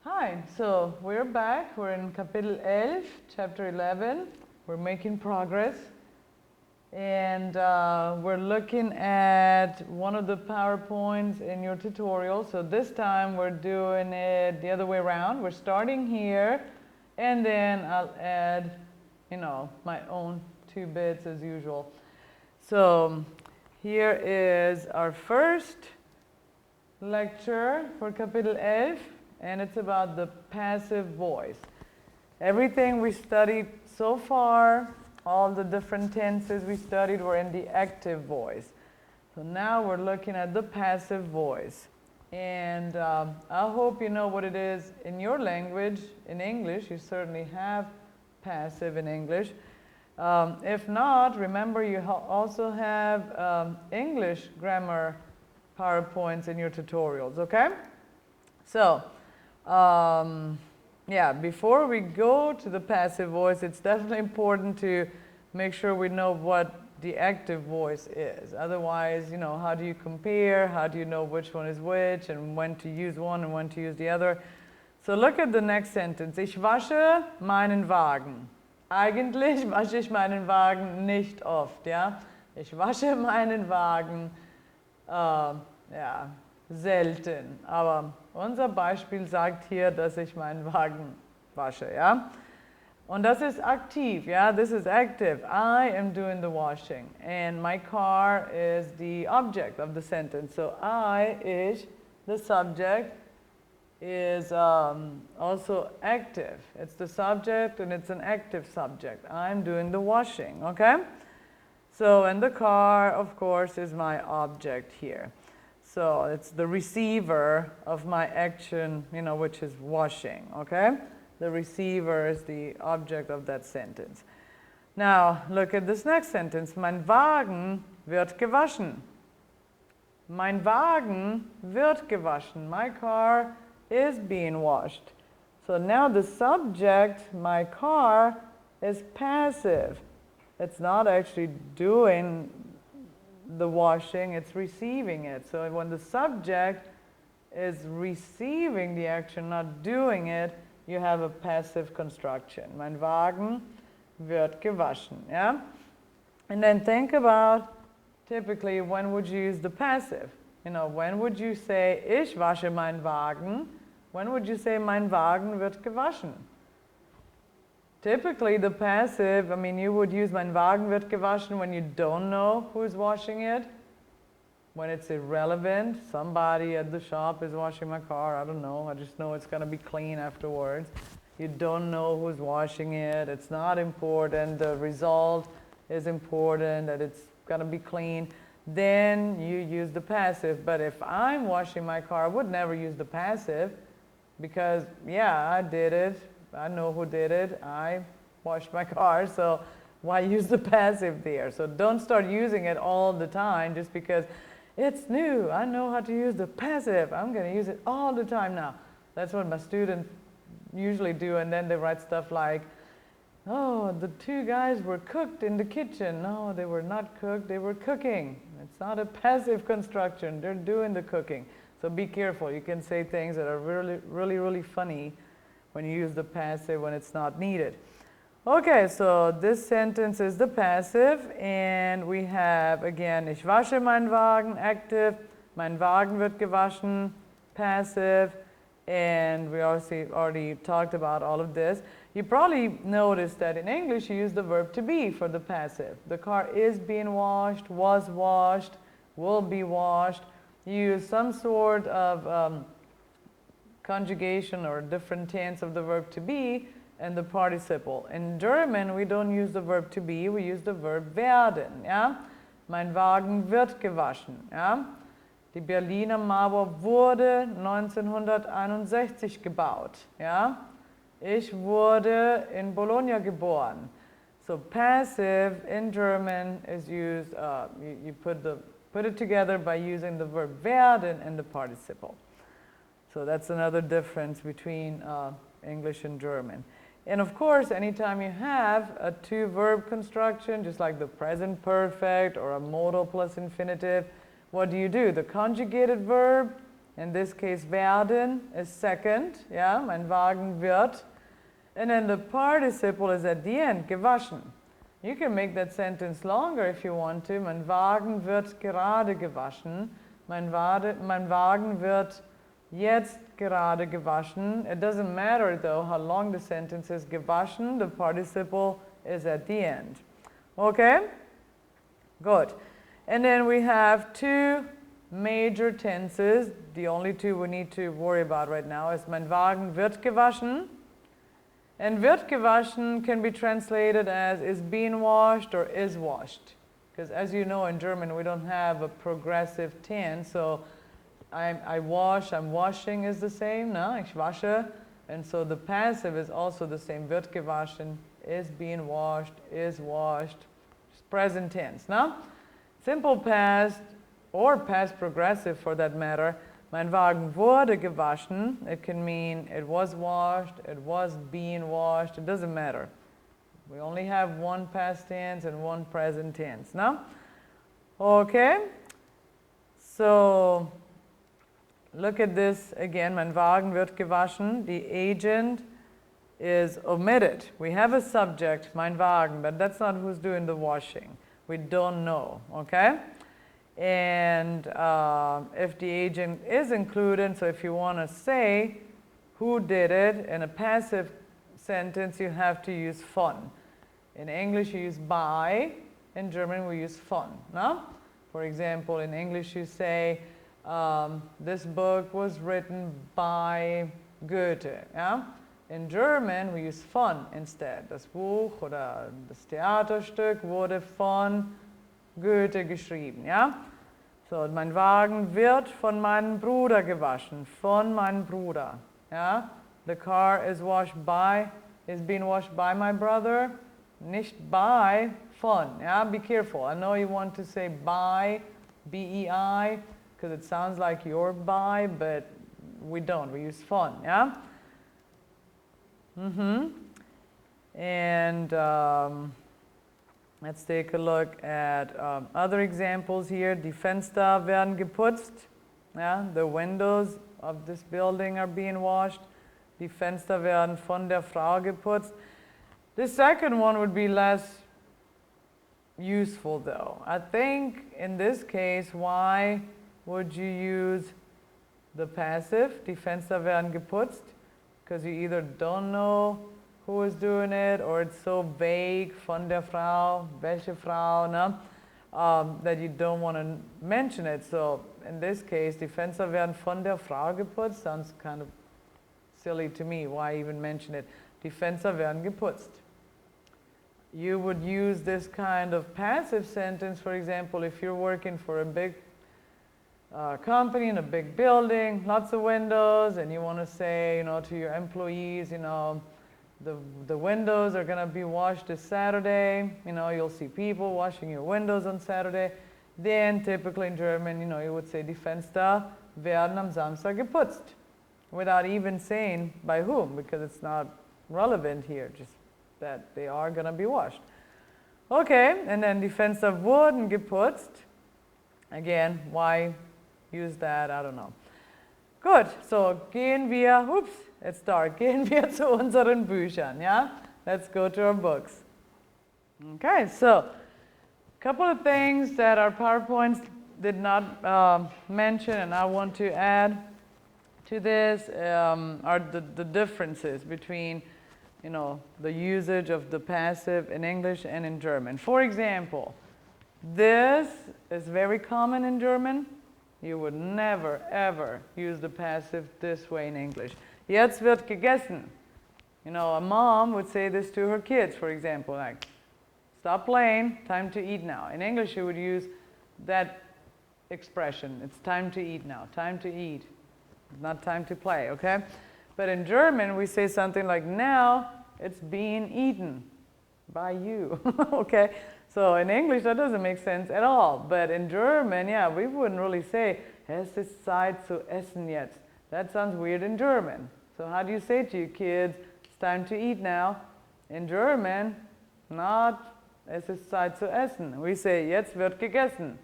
Hi, so we're back. We're in Kapitel 11, Chapter 11. We're making progress. And we're looking at one of the PowerPoints in your tutorial. So this time we're doing it the other way around. We're starting here, and then I'll add, my own 2 bits as usual. So here is our first lecture for Kapitel 11. And it's about the passive voice. Everything we studied so far, all the different tenses we studied were in the active voice. So now we're looking at the passive voice. And I hope you know what it is in your language. In English, you certainly have passive in English. If not, remember you also have English grammar PowerPoints in your tutorials, okay? So, before we go to the passive voice, it's definitely important to make sure we know what the active voice is. Otherwise, how do you compare? How do you know which one is which and when to use one and when to use the other? So look at the next sentence. Ich wasche meinen Wagen. Eigentlich wasche ich meinen Wagen nicht oft, ja? Ich wasche meinen Wagen, selten. Aber unser Beispiel sagt hier, dass ich meinen Wagen wasche, ja? Und das ist aktiv, ja? This is active. I am doing the washing. And my car is the object of the sentence. So ich, the subject, is also active. It's the subject and it's an active subject. I'm doing the washing, okay? So, and the car, of course, is my object here. So it's the receiver of my action, which is washing, okay? The receiver is the object of that sentence. Now, look at this next sentence. Mein Wagen wird gewaschen. Mein Wagen wird gewaschen. My car is being washed. So now the subject, my car, is passive. It's not actually doing the washing, it's receiving it. So when the subject is receiving the action, not doing it, you have a passive construction. Mein Wagen wird gewaschen. Yeah? And then think about, typically, when would you use the passive? When would you say, ich wasche meinen Wagen? When would you say, mein Wagen wird gewaschen? Typically, the passive, you would use mein Wagen wird gewaschen when you don't know who's washing it, when it's irrelevant. Somebody at the shop is washing my car, I don't know, I just know it's going to be clean afterwards. You don't know who's washing it, it's not important, the result is important, that it's going to be clean. Then you use the passive. But if I'm washing my car, I would never use the passive because, I did it. I know who did it. I washed my car, so why use the passive there? So don't start using it all the time just because it's new. I know how to use the passive. I'm going to use it all the time now. That's what my students usually do, and then they write stuff like, oh, the 2 guys were cooked in the kitchen. No, they were not cooked. They were cooking. It's not a passive construction. They're doing the cooking. So be careful. You can say things that are really, really, really funny when you use the passive when it's not needed. Okay, so this sentence is the passive, and we have, again, ich wasche meinen Wagen, active, mein Wagen wird gewaschen, passive, and we already talked about all of this. You probably noticed that in English you use the verb to be for the passive. The car is being washed, was washed, will be washed. You use some sort of conjugation or different tense of the verb to be and the participle. In German, we don't use the verb to be, we use the verb werden. Ja? Mein Wagen wird gewaschen. Ja? Die Berliner Mauer wurde 1961 gebaut. Ja? Ich wurde in Bologna geboren. So passive in German is used, you put it together by using the verb werden and the participle. So that's another difference between English and German. And of course, anytime you have a 2-verb construction, just like the present perfect or a modal plus infinitive, what do? The conjugated verb In this case, werden is second. Yeah, mein Wagen wird. And then the participle is at the end, gewaschen. You can make that sentence longer if you want to. Mein Wagen wird gerade gewaschen. Mein Wagen wird jetzt gerade gewaschen. It doesn't matter though how long the sentence is. Gewaschen, the participle is at the end. Okay? Good. And then we have two major tenses. The only two we need to worry about right now is mein Wagen wird gewaschen. And wird gewaschen can be translated as is being washed or is washed. Because as you know, in German, we don't have a progressive tense. So I wash, I'm washing is the same, no? Ich wasche. And so the passive is also the same. Wird gewaschen, is being washed, is washed. It's present tense, no? Simple past or past progressive for that matter. Mein Wagen wurde gewaschen. It can mean it was washed, it was being washed. It doesn't matter. We only have one past tense and one present tense, no? Okay. So look at this again. Mein Wagen wird gewaschen. The agent is omitted. We have a subject, mein Wagen, but that's not who's doing the washing. We don't know, okay? And if the agent is included, so if you want to say who did it in a passive sentence, you have to use von. In English, you use by. In German, we use von. No? For example, in English, you say, this book was written by Goethe. Yeah? In German, we use von instead. Das Buch oder das Theaterstück wurde von Goethe geschrieben, ja? So, mein Wagen wird von meinem Bruder gewaschen, von meinem Bruder, ja? The car is being washed by my brother, nicht by, von, yeah? Be careful. I know you want to say by, B-E-I, because it sounds like you're by, but we don't. We use von, yeah? And let's take a look at other examples here. Die Fenster werden geputzt. Yeah, the windows of this building are being washed. Die Fenster werden von der Frau geputzt. The second one would be less useful though. I think in this case, why would you use the passive? Die Fenster werden geputzt. Because you either don't know who is doing it, or it's so vague, von der Frau, welche Frau, no? That you don't want to mention it. So in this case, die Fenster werden von der Frau geputzt. Sounds kind of silly to me. Why even mention it? Die Fenster werden geputzt. You would use this kind of passive sentence, for example, if you're working for a big company in a big building, lots of windows, and you want to say, you know, to your employees, you know, the windows are going to be washed this Saturday. You know, you'll see people washing your windows on Saturday. Then, typically in German, you know, you would say, die Fenster werden am Samstag geputzt, without even saying by whom, because it's not relevant here, just that they are going to be washed. Okay, and then die Fenster wurden geputzt. Again, why use that? I don't know. Good, so gehen wir, it's dark, gehen wir zu unseren Büchern, yeah? Let's go to our books. Okay, so a couple of things that our PowerPoints did not mention and I want to add to this are the differences between, you know, the usage of the passive in English and in German. For example, this is very common in German. You would never, ever use the passive this way in English. Jetzt wird gegessen. You know, a mom would say this to her kids, for example, like, stop playing, time to eat now. In English, you would use that expression. It's time to eat now, time to eat. Not time to play, okay? But in German, we say something like, now it's being eaten by you, okay? So in English, that doesn't make sense at all. But in German, yeah, we wouldn't really say, es ist Zeit zu essen jetzt. That sounds weird in German. So how do you say to your kids, it's time to eat now? In German, not, es ist Zeit zu essen. We say, jetzt wird gegessen.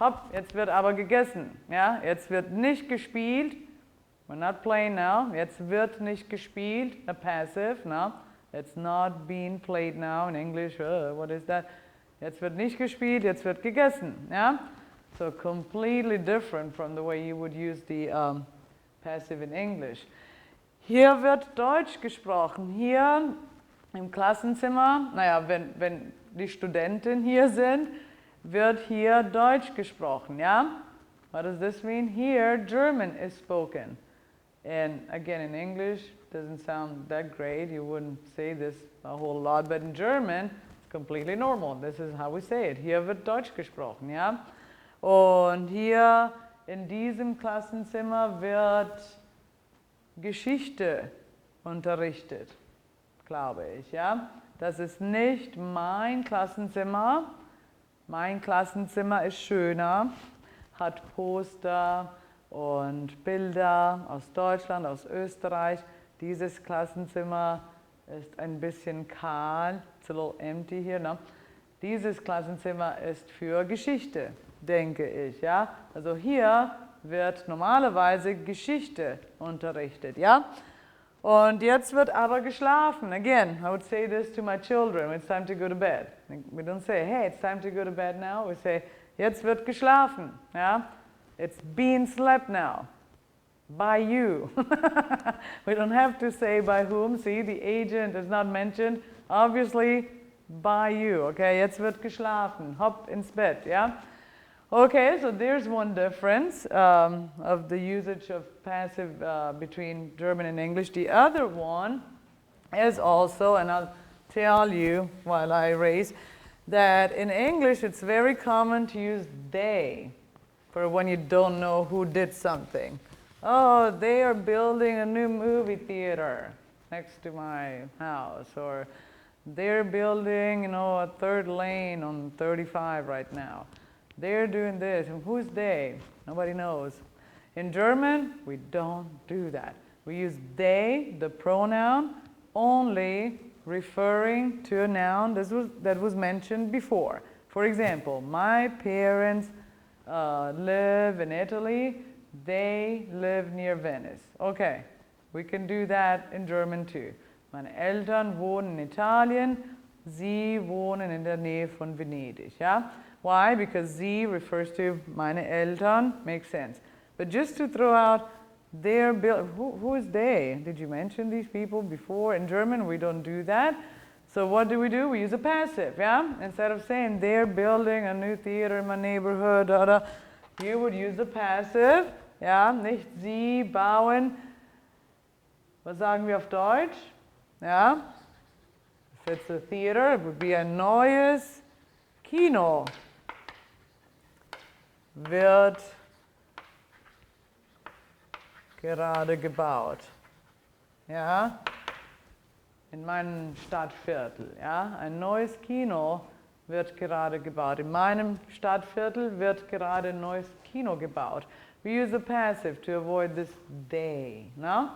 Hopp, jetzt wird aber gegessen. Ja? Jetzt wird nicht gespielt. We're not playing now. Jetzt wird nicht gespielt. A passive. No? It's not being played now in English. What is that? Jetzt wird nicht gespielt, jetzt wird gegessen. Ja? So completely different from the way you would use the passive in English. Hier wird Deutsch gesprochen. Hier im Klassenzimmer, naja, wenn die Studenten hier sind, wird hier Deutsch gesprochen. Ja? What does this mean? Here, German is spoken. And again, in English, doesn't sound that great. You wouldn't say this a whole lot. But in German, it's completely normal. This is how we say it. Hier wird Deutsch gesprochen, ja? Und hier in diesem Klassenzimmer wird Geschichte unterrichtet, glaube ich, ja? Das ist nicht mein Klassenzimmer. Mein Klassenzimmer ist schöner, hat Poster und Bilder aus Deutschland, aus Österreich. Dieses Klassenzimmer ist ein bisschen kahl, it's a little empty here, no? Dieses Klassenzimmer ist für Geschichte, denke ich, ja? Also hier wird normalerweise Geschichte unterrichtet, ja? Und jetzt wird aber geschlafen. Again, I would say this to my children when it's time to go to bed. We don't say, hey, it's time to go to bed now. We say, jetzt wird geschlafen, ja? It's being slept now. By you. We don't have to say by whom. See, the agent is not mentioned. Obviously, by you. Okay, jetzt wird geschlafen. Hopp ins Bett, ja? Okay, so there's one difference of the usage of passive between German and English. The other one is also, and I'll tell you while I erase, that in English it's very common to use they for when you don't know who did something. Oh, they are building a new movie theater next to my house, or they're building, a third lane on 35 right now. They're doing this. And who's they? Nobody knows. In German, we don't do that. We use they, the pronoun, only referring to a noun that was mentioned before. For example, my parents live in Italy. They live near Venice. Okay, we can do that in German too. Meine Eltern wohnen in Italien. Sie wohnen in der Nähe von Venedig. Ja? Why? Because sie refers to meine Eltern. Makes sense. But just to throw out their who is they? Did you mention these people before? In German, we don't do that. So what do? We use a passive, yeah? Instead of saying they're building a new theater in my neighborhood, you would use the passive, ja? Nicht sie bauen. Was sagen wir auf Deutsch? Ja? If it's a theater, it would be ein neues Kino. Wird gerade gebaut. Ja? In meinem Stadtviertel. Ja? Ein neues Kino wird gerade gebaut. In meinem Stadtviertel wird gerade ein neues Kino gebaut. We use the passive to avoid this they. No?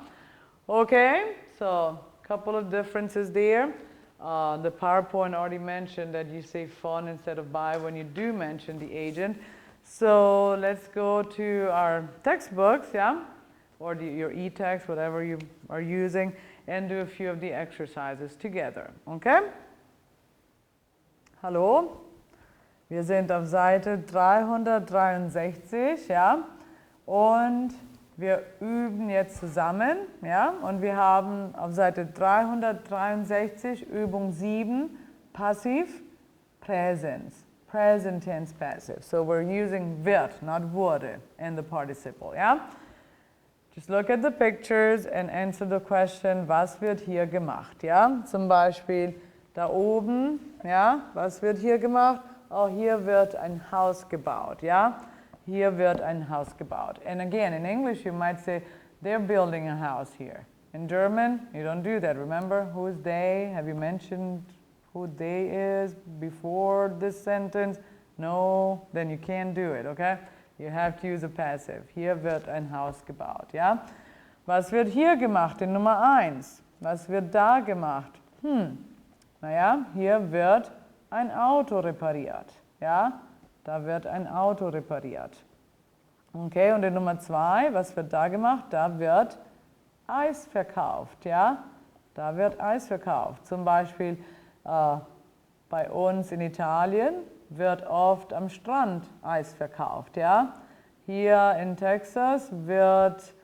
Okay, so a couple of differences there. The PowerPoint already mentioned that you say von instead of by when you do mention the agent. So let's go to our textbooks, yeah? Or your e-text, whatever you are using, and do a few of the exercises together, okay? Hallo, wir sind auf Seite 363, ja? Und wir üben jetzt zusammen, ja? Und wir haben auf Seite 363 Übung 7 Passiv Präsens. Present tense passive. So we're using wird, not wurde, in the participle, yeah? Just look at the pictures and answer the question, was wird hier gemacht, ja? Zum Beispiel da oben, ja? Was wird hier gemacht? Oh, hier wird ein Haus gebaut, ja? Hier wird ein Haus gebaut. And again, in English you might say, they're building a house here. In German, you don't do that. Remember, who is they? Have you mentioned who they is before this sentence? No, then you can't do it, okay? You have to use a passive. Hier wird ein Haus gebaut, ja? Was wird hier gemacht in Nummer 1? Was wird da gemacht? Naja, hier wird ein Auto repariert, ja? Da wird ein Auto repariert. Okay, und in Nummer 2, was wird da gemacht? Da wird Eis verkauft, ja? Da wird Eis verkauft. Zum Beispiel bei uns in Italien wird oft am Strand Eis verkauft, ja? Hier in Texas wird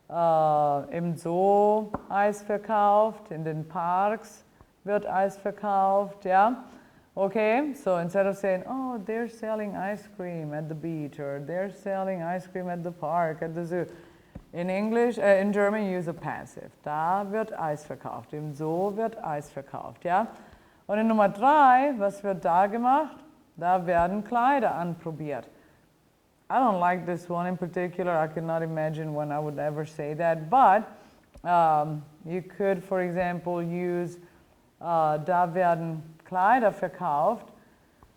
im Zoo Eis verkauft, in den Parks wird Eis verkauft, ja? Okay, so instead of saying, oh, they're selling ice cream at the beach, or they're selling ice cream at the park, at the zoo. In English, in German, you use a passive. Da wird Eis verkauft. Im Zoo wird Eis verkauft, ja? Und in Nummer 3, was wird da gemacht? Da werden Kleider anprobiert. I don't like this one in particular. I cannot imagine when I would ever say that. But you could, for example, use da werden Kleider verkauft.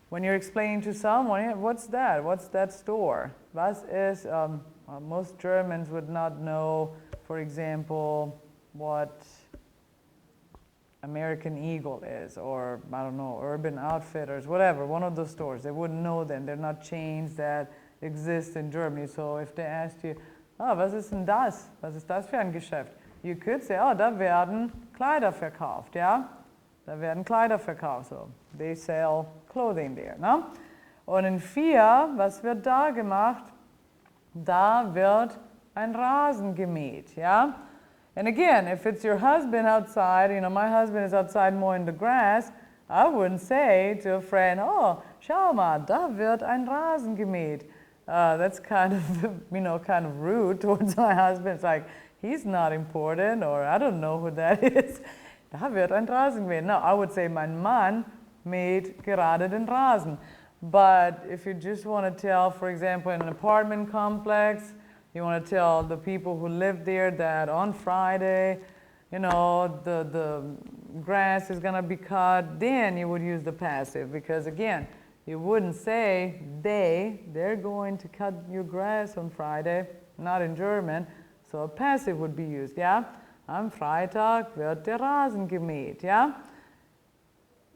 When you're explaining to someone, what's that? What's that store? Was ist, most Germans would not know, for example, what American Eagle is, or I don't know, Urban Outfitters, whatever, one of those stores. They wouldn't know them. They're not chains that exist in Germany. So if they asked you, oh, was ist denn das? Was ist das für ein Geschäft? You could say, oh, da werden Kleider verkauft, ja? Da werden Kleider verkauft, so. They sell clothing there, ne? Und in 4, was wird da gemacht? Da wird ein Rasen gemäht, ja? And again, if it's your husband outside, you know, my husband is outside mowing the grass, I wouldn't say to a friend, oh, schau mal, da wird ein Rasen gemäht. That's kind of, you know, kind of rude towards my husband. It's like, he's not important, or I don't know who that is. Da wird ein Rasen gemäht. No, I would say, mein Mann mäht gerade den Rasen. But if you just want to tell, for example, in an apartment complex, you want to tell the people who live there that on Friday, you know, the grass is going to be cut, then you would use the passive. Because again, you wouldn't say they're going to cut your grass on Friday, not in German. So a passive would be used, yeah? Am Freitag wird der Rasen gemäht, yeah?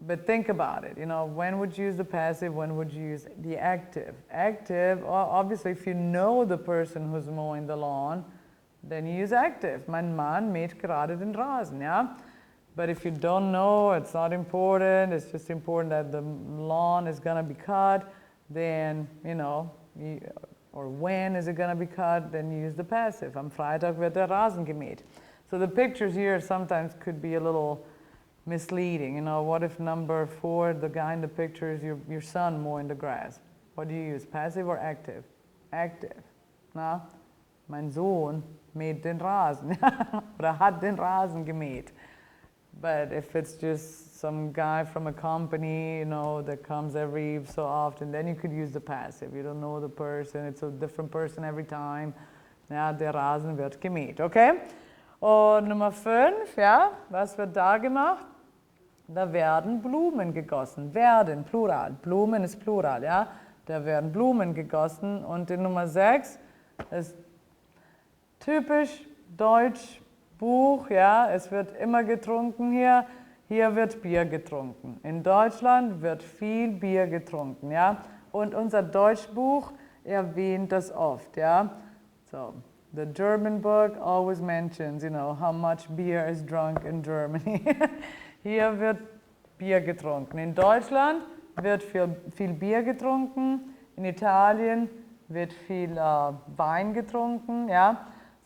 But think about it, you know, when would you use the passive, when would you use the active? Active, obviously if you know the person who's mowing the lawn, then you use active. Mein Mann mäht gerade den Rasen, yeah? But if you don't know, it's not important, it's just important that the lawn is gonna be cut, then, you know, or when is it gonna be cut, then you use the passive. Am Freitag wird der Rasen gemäht. So the pictures here sometimes could be a little misleading. You know, what if number 4, the guy in the picture is your son mowing the grass? What do you use, passive or active? Active. Na, mein Sohn mäht den Rasen oder hat den Rasen gemäht. But if it's just some guy from a company, you know, that comes every so often, then you could use the passive. You don't know the person, it's a different person every time. Ja, der Rasen wird gemäht, okay? Und Nummer 5, ja, was wird da gemacht? Da werden Blumen gegossen. Werden, Plural. Blumen ist Plural, ja. Da werden Blumen gegossen. Und in Nummer 6 ist typisch deutsch Buch, ja. Es wird immer getrunken hier. Hier wird Bier getrunken. In Deutschland wird viel Bier getrunken, ja. Und unser Deutschbuch erwähnt das oft, ja. So, the German book always mentions, you know, how much beer is drunk in Germany. Hier wird Bier getrunken. In Deutschland wird viel Bier getrunken. In Italien wird viel Wein getrunken. Yeah?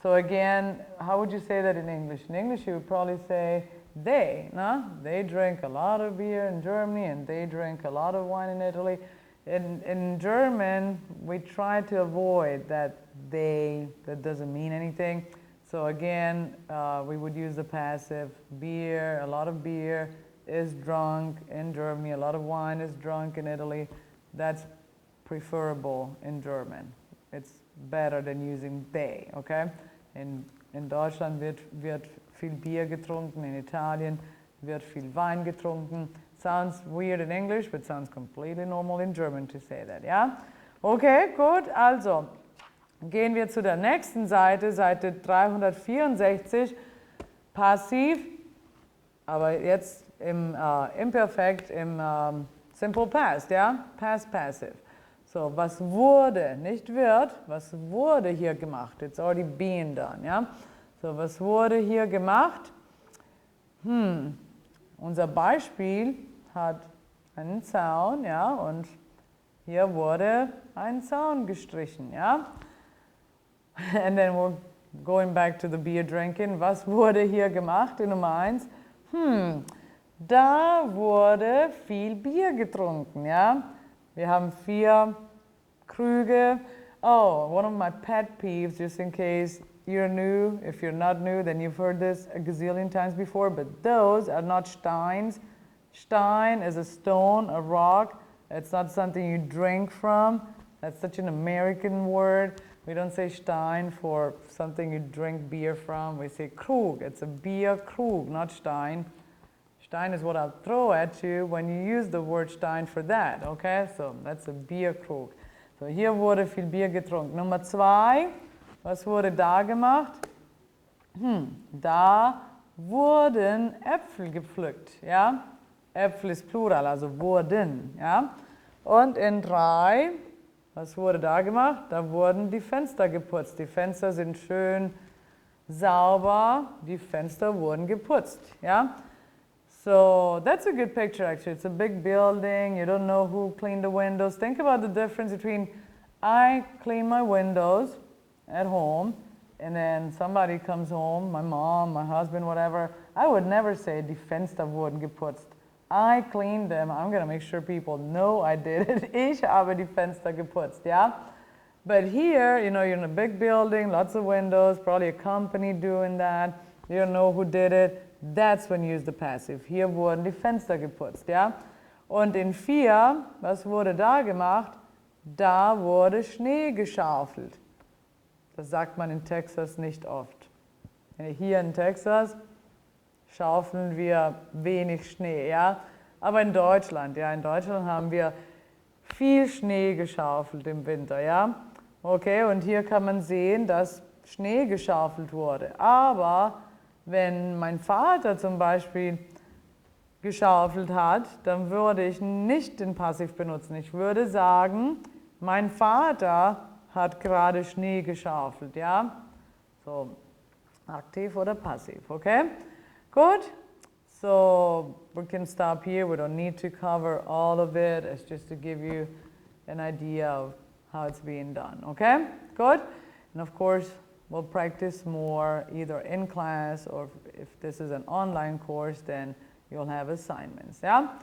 So again, how would you say that in English? In English, you would probably say they. No? They drink a lot of beer in Germany, and they drink a lot of wine in Italy. In German, we try to avoid that that doesn't mean anything. So again, we would use the passive. Beer, a lot of beer is drunk in Germany. A lot of wine is drunk in Italy. That's preferable in German. It's better than using they, okay? In Deutschland wird viel Bier getrunken. In Italien wird viel Wein getrunken. Sounds weird in English, but sounds completely normal in German to say that, ja? Okay, gut, also gehen wir zu der nächsten Seite, Seite 364, passiv, aber jetzt im Imperfect, im Simple Past, ja? Past Passive. So, was wurde, nicht wird, was wurde hier gemacht? It's already being done, ja? So, was wurde hier gemacht? Unser Beispiel hat einen Zaun, ja, und hier wurde ein Zaun gestrichen, ja? And then we're going back to the beer drinking. Was wurde hier gemacht in Nummer 1? Da wurde viel Bier getrunken, ja? Wir haben 4 Krüge. Oh, one of my pet peeves, just in case you're new. If you're not new, then you've heard this a gazillion times before, but those are not steins. Stein is a stone, a rock. It's not something you drink from. That's such an American word. We don't say Stein for something you drink beer from. We say Krug. It's a beer Krug, not Stein. Stein is what I'll throw at you when you use the word Stein for that, okay? So that's a beer Krug. So hier wurde viel Bier getrunken. Nummer 2, was wurde da gemacht? Da wurden Äpfel gepflückt, ja? Äpfel ist Plural, also wurden, ja? Und in 3, was wurde da gemacht? Da wurden die Fenster geputzt. Die Fenster sind schön sauber, die Fenster wurden geputzt, ja? So that's a good picture actually. It's a big building, you don't know who cleaned the windows. Think about the difference between I clean my windows at home and then somebody comes home, my mom, my husband, whatever. I would never say die Fenster wurden geputzt. I cleaned them. I'm going to make sure people know I did it. Ich habe die Fenster geputzt, yeah? But here, you know, you're in a big building, lots of windows, probably a company doing that. You don't know who did it. That's when you use the passive. Hier wurden die Fenster geputzt, ja? Und in 4, was wurde da gemacht? Da wurde Schnee geschaufelt. Das sagt man in Texas nicht oft. Hier in Texas schaufeln wir wenig Schnee, ja? Aber in Deutschland, ja, in Deutschland haben wir viel Schnee geschaufelt im Winter, ja? Okay, und hier kann man sehen, dass Schnee geschaufelt wurde. Aber wenn mein Vater zum Beispiel geschaufelt hat, dann würde ich nicht den Passiv benutzen. Ich würde sagen, mein Vater hat gerade Schnee geschaufelt, ja? So, aktiv oder passiv, okay? Good. So we can stop here. We don't need to cover all of it. It's just to give you an idea of how it's being done, okay? Good. And of course, we'll practice more either in class or if this is an online course, then you'll have assignments, ja?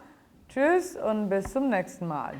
Tschüss und bis zum nächsten Mal.